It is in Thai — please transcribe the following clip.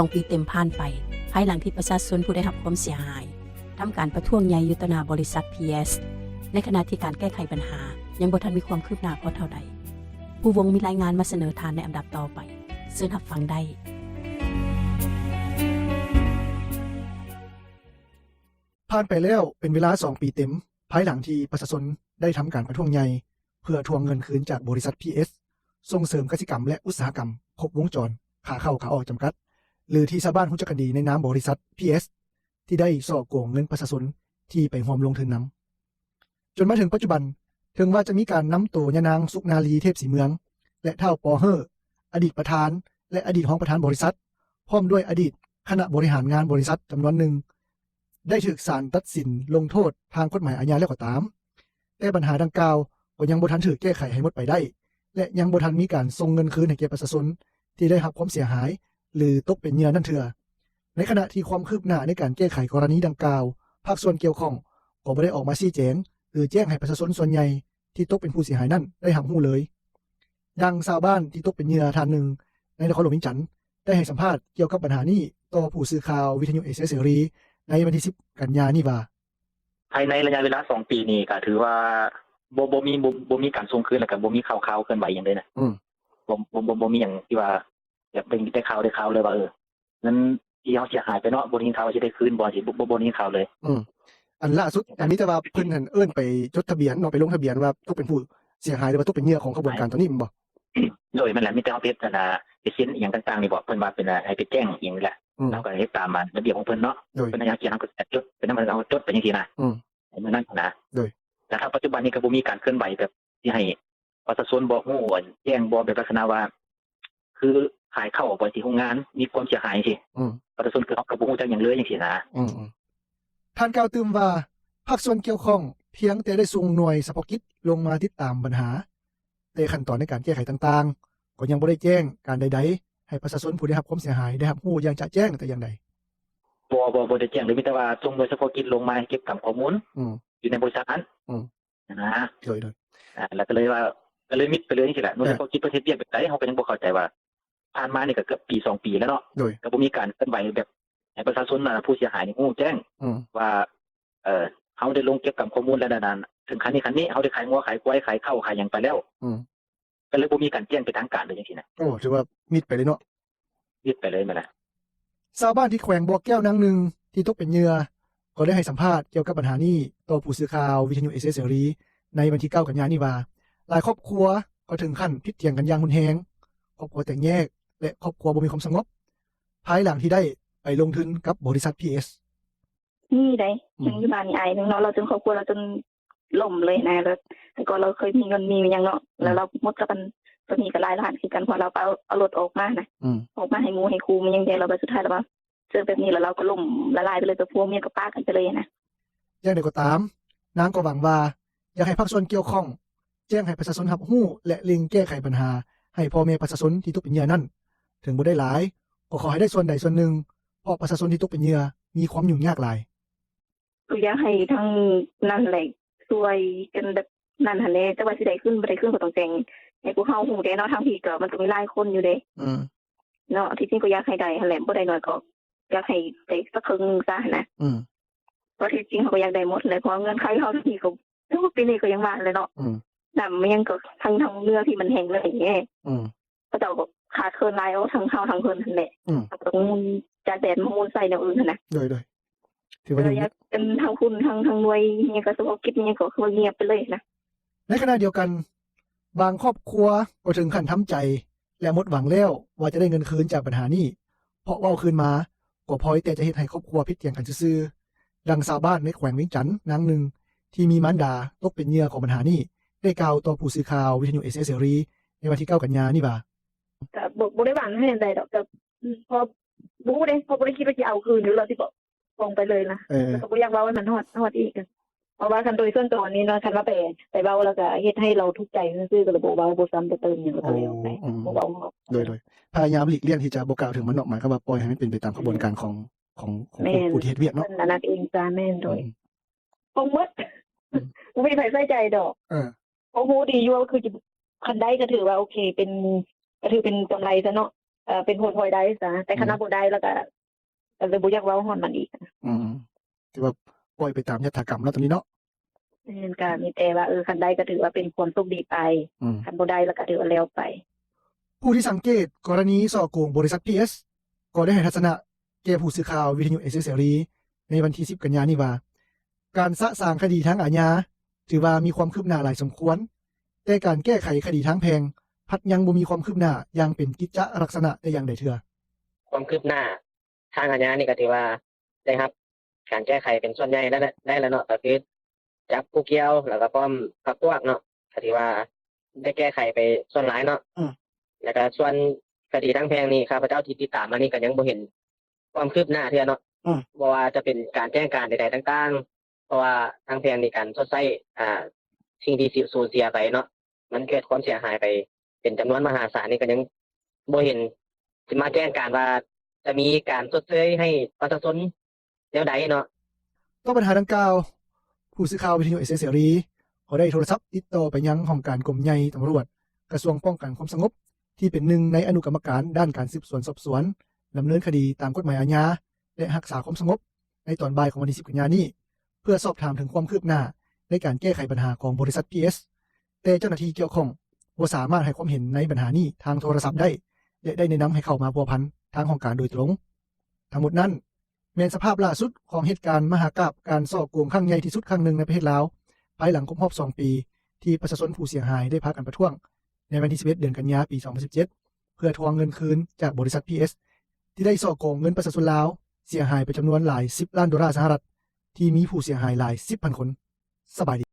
2 ปีเต็มผ่านไปภายหลังที่ประชาชนผู้ได้รับความเสียหายทำการประท้วงใหญ่อยู่ต่อหน้าบริษัท PS ในขณะที่การแก้ไขปัญหายังบ่ทันมีความคืบหน้าพอเท่าใดผู้วงมีรายงานมาเสนอทานในอันดับต่อไปเชิญรับฟังได้ผ่านไปแล้วเป็นเวลา2 ปีเต็มภายหลังที่ประชาชนได้ทำการประท้วงใหญ่เพื่อทวงเงินคืนจากบริษัท PS ส่งเสริมกสิกรรมและอุตสาหกรรมครบวงจรขาเข้าขาออกจำกัดหรือที่ชาวบ้านรู้จักกันดีในนามบริษัท PS ที่ได้ส่อโกงเงินประชาชนที่ไปร่วมลงทุนนำจนมาถึงปัจจุบันถึงว่าจะมีการนำตัวยานางสุกนาลีเทพศรีเมืองและเท่าปอเฮอร์อดีตประธานและอดีตรองประธานบริษัทพร้อมด้วยอดีตคณะบริหารงานบริษัทจำนวนหนึ่งได้ถูกศาลตัดสินลงโทษทางกฎหมายอาญาแล้วก็ตามแต่ปัญหาดังกล่าวก็ยังบ่ทันถูกแก้ไขให้หมดไปได้และยังบ่ทันมีการส่งเงินคืนให้แก่ประชาชนที่ได้รับความเสียหายหรือตกเป็นเหยื่อนั่นเถื่อในขณะที่ความคืบหน้าในการแก้ไขกรณีดังกล่าวภาคส่วนเกี่ยวข้องก็บ่ได้ออกมาชี้แจงหรือแจ้งให้ประชาชนส่วนใหญ่ที่ตกเป็นผู้เสียหายนั้นได้รับรู้เลยดังชาวบ้านที่ตกเป็นเหยื่อท่านหนึ่งในนครหลวงวิงจันทร์ได้ให้สัมภาษณ์เกี่ยวกับปัญหานี้ต่อผู้สื่อข่าววิทยุเอเสรีในวันที่10 กันยายนนี้ว่าภายในระยะเวลา2 ปีนี้ก็ถือว่าบ่มีการส่งคืนแล้วก็บ่มีข่าวเคลื่อนไหวหยังเลยนะบ่มีหยังที่ว่าแบบเป็นได้ข่าวเลยว่านั้นที่เฮาเสียหายไปเนาะบ่ได้ยินข่าวว่าสิได้คืนบ่สิบ่ได้ยินข่าวเลยอันล่าสุดอันนี้แต่ว่าเพิ่นหั่นเอิ้นไปจดทะเบียนเนาะไปลงทะเบียนว่าตกเป็นผู้เสียหายหรือว่าตกเป็นเหยื่อของขบวนการตัวนี้แม่นบ่โดยมันแหละมีแต่เฮาไปไปเซ็นอีหยังต่างๆนี่บ่เพิ่นว่าเป็นให้ไปแจ้งอีหยังนี่แหละเราก็เฮ็ดตามระเบียบของเพิ่นเนาะเป็นอย่างเขียนเฮาก็จดเป็นนำเอาจดไปจังซี่นะมันนั่นนะโดยแต่ถ้าปัจจุบันนี้ก็บ่มีการเคลื่อนไหวแบบที่ให้ประชาชนบ่ฮู้แจ้งบ่แบบลักษณะว่าคือขายเข้าบ่ที่โรงงานมีความเสียหายจังซี่ประชาชนคือเฮาก็บ่ฮู้จักหยังเลยจังซี่นะท่านกล่าวเติมว่าภาคส่วนเกี่ยวข้องเพียงแต่ได้ส่งหน่วยเฉพาะกิจลงมาติดตามปัญหาแต่ขั้นตอนในการแก้ไขต่างๆก็ยังบ่ได้แจ้งการใดๆให้ประชาชนผู้ได้รับความเสียหายได้รับรู้อย่างจะแจ้งแต่อย่างใดบ่ได้แจ้งเลยมีแต่ว่าส่งหน่วยเฉพาะกิจลงมาเก็บกำข้อมูลอยู่ในบริษัทนั้นนะโดยแล้วก็เลยว่าก็เลยมิดไปเลยจังซี่แหละหน่วยเฉพาะกิจประเทศเวียดแบบใดเฮาก็ยังบ่เข้าใจว่าผ่านมานี่ก็เกือบปี2 ปีแล้วเนาะก็บ่มีการเคลื่อนไหวแบบให้ประชาชนผู้เสียหายนี่รู้แจ้งว่าเฮาได้ลงเก็บกำข้อมูลแล้วนั้นถึงขั้นนี้เฮาได้ขายงัวขายควายขายข้าวขายหยังไปแล้วก็เลยบ่มีการแจ้งเป็นทางการเลยจังซี่นะโอ้ถือว่ามิดไปเลยเนาะมิดไปเลยแม่นล่ะชาวบ้านที่แขวงบ่อแก้วนางหนึ่งที่ตกเป็นเหยื่อก็ได้ให้สัมภาษณ์เกี่ยวกับปัญหานี้ต่อผู้สื่อข่าววิทยุเอเสรีในวันที่9 กันยายนนี้ว่าหลายครอบครัวก็ถึงขั้นพิดเถียงกันอย่างรุนแรงครอบครัวแตกแยกและครอบครัวบ่มีความสงบภายหลังที่ได้ไปลงทุนกับบริษัท PS นี่ได้ยังอยู่บ้านนี่อายนึงเนาะเราจนครอบครัวเราจนล่มเลยนะแล้วแต่ก็เราเคยมีเงินมีหยังเนาะแล้วเราหมดกับมันตัวนี้ก็หลายล้านคือกันพอเราเอารถออกมานะออกมาให้หมู่ให้ครูมันยังได้เราไปสุดท้ายแล้วว่าเจอแบบนี้แล้วเราก็ล่มละลายไปเลยกับพวกเมียกับป้ากันไปเลยนะอย่างใดก็ตามนางก็หวังว่าอยากให้ภาคส่วนเกี่ยวข้องแจ้งให้ประชาชนรับรู้และเร่งแก้ไขปัญหาให้พ่อแม่ประชาชนที่ตกเป็นเหยื่อนั้นถึงบ่ได้หลายก็ขอให้ได้ส่วนใดส่วนหนึ่งเพราะประชาชนที่ตกเป็นเหยื่อมีความยุ่งยากหลายก็อยากให้ทั้งนั่นแหละช่วยกันแบบนั่นหั่นแหละแต่ว่าสิได้ขึ้นบ่ได้ขึ้นก็ต้องแจ้งให้พวกเฮาฮู้ได้เนาะทางพี่ก็มันก็มีหลายคนอยู่เด้เนาะที่จริงก็อยากให้ได้หั่นแหละบ่ได้น้อยก็อยากให้ได้สักครึ่งซะนะเพราะที่จริงเขาก็อยากได้หมดเลยเพราะเงินใครเฮาที่ก็ปีนี้ก็ยังว่าเลยเนาะน้ำมันยังก็ทั้งเรือที่มันแห้งเลยอย่างเงี้ยก็เจ้าก็ขาดเคินหลายเอาทั้งเฮาทั้งเพิ่นนั่นแหละต้องจากแดดมามูลใส่แนวอื่นนั่นน่ะโดยถือว่าอยากเป็นทางคุณทางหน่วยนี่ก็เฉพาะกิจนี่ก็คือเงียบไปเลยนะในขณะเดียวกันบางครอบครัวก็ถึงขั้นทำใจและหมดหวังแล้วว่าจะได้เงินคืนจากปัญหานี้เพราะว่าเอาคืนมาก็พอแต่จะเฮ็ดให้ครอบครัวผิดเถียงกันซื่อๆดังชาวบ้านในแขวงเวียงจันทน์นางหนึ่งที่มีมารดาตกเป็นเหยื่อของปัญหานี้ได้กล่าวต่อผู้สื่อข่าววิทยุเอเสรีในวันที่9 กันยายนนี้ว่าก็บ่ได้หวังให้ใดดอกแต่พอรู้เด้พอบ่ได้คิดว่าจะเอาคืนหรือเราสิบอกลงไปเลยนะก็บ่อยากเว้าให้มันฮอดอีกเพราะว่าคันโดยส่วนตัวนี้เนาะคันว่าไปเว้าแล้วก็เฮ็ดให้เราทุกข์ใจซื่อๆก็เลยบ่เว้าบ่ซ้ำเติมหยังก็แล้วไปบ่เว้าโดยพยายามหลีกเลี่ยงที่จะบ่กล่าวถึงมันเนาะหมายความว่าปล่อยให้มันเป็นไปตามกระบวนการของผู้ที่เฮ็ดเวียกเนาะนั่นน่ะเองจ้าแม่นโดยคงหมดบ่มีไผใส่ใจดอกโอ้โหดีอยู่คือคันใดก็ถือว่าโอเคเป็นก็ถือเป็นกำไรซะเนาะ เป็นผลพลอยได้ซะแต่คณะบ่ได้แล้วก็เลยบ่อยากเว้าฮอดมันอีกถือว่าปล่อยไปตามยถากรรมเนาะตรงนี้เนาะก็มีแต่ว่าคันได้ก็ถือว่าเป็นความโชคดีไปคันบ่ได้แล้วก็ถือว่าแล้วไปผู้ที่สังเกตกรณีส่อโกงบริษัท PS ก็ได้ให้ทัศนะแก่ผู้สื่อข่าววิทยุเอเสรีในวันที่10 กันยายนนี้ว่าการสะสางคดีทางอาญาถือว่ามีความคืบหน้าหลายสมควรแต่การแก้ไขคดีทางแพ่งพัดยังบ่มีความคืบหน้าอย่างเป็นกิจจลักษณะแต่อย่างใดเทื่อความคืบหน้าทางอาญานี่ก็ถือว่าได้ครับการแก้ไขเป็นส่วนใหญ่ได้แล้วเนาะก็คือจับผู้เกี่ยวแล้วก็พร้อมพรรคพวกเนาะก็ถือว่าได้แก้ไขไปส่วนหลายเนาะแล้วก็ส่วนคดีทางแพ่งนี่ข้าพเจ้าที่ติดตามมานี่ก็ยังบ่เห็นความคืบหน้าเทื่อเนาะบ่ว่าจะเป็นการแจ้งการใดๆต่างๆเพราะว่าทางแพ่งนี่การชดใช้สิ่งที่สูญเสียไปเนาะมันเกิดความเสียหายไปเป็นจำนวนมหาศาลนี่ก็ยังบ่เห็นสิมาแจ้งการว่าจะมีการชดเชยให้ประชาชนแนวใดเนาะต่อปัญหาดังกล่าวผู้สื่อข่าววิทยุเอเสรีเขาได้โทรศัพท์ติดต่อไปยังห้องการกรมใหญ่ตำรวจกระทรวงป้องกันความสงบที่เป็นหนึ่งในอนุกรรมการด้านการสืบสวนสอบสวนดำเนินคดีตามกฎหมายอาญาและรักษาความสงบในตอนบ่ายของวันที่10 กันยายนนี้เพื่อสอบถามถึงความคืบหน้าในการแก้ไขปัญหาของบริษัท PS แต่เจ้าหน้าที่เกี่ยวข้องบ่สามารถให้ความเห็นในปัญหานี้ทางโทรศัพท์ได้และได้แนะนำให้เข้ามาพัวพันทางห้องการโดยตรงทั้งหมดนั้นแม้นสภาพล่าสุดของเหตุการณ์มหากาพย์การส่อโกงครั้งใหญ่ที่สุดครั้งหนึ่งในประเทศลาวภายหลังครบรอบ2 ปีที่ประชาชนผู้เสียหายได้พากันประท้วงในวันที่11 เดือนกันยายนปี 2017เพื่อทวงเงินคืนจากบริษัท PS ที่ได้ส่อโกงเงินประชาชนลาวเสียหายไปจำนวนหลาย10 ล้านดอลลาร์สหรัฐที่มีผู้เสียหายหลาย 10,000 คนสบายดี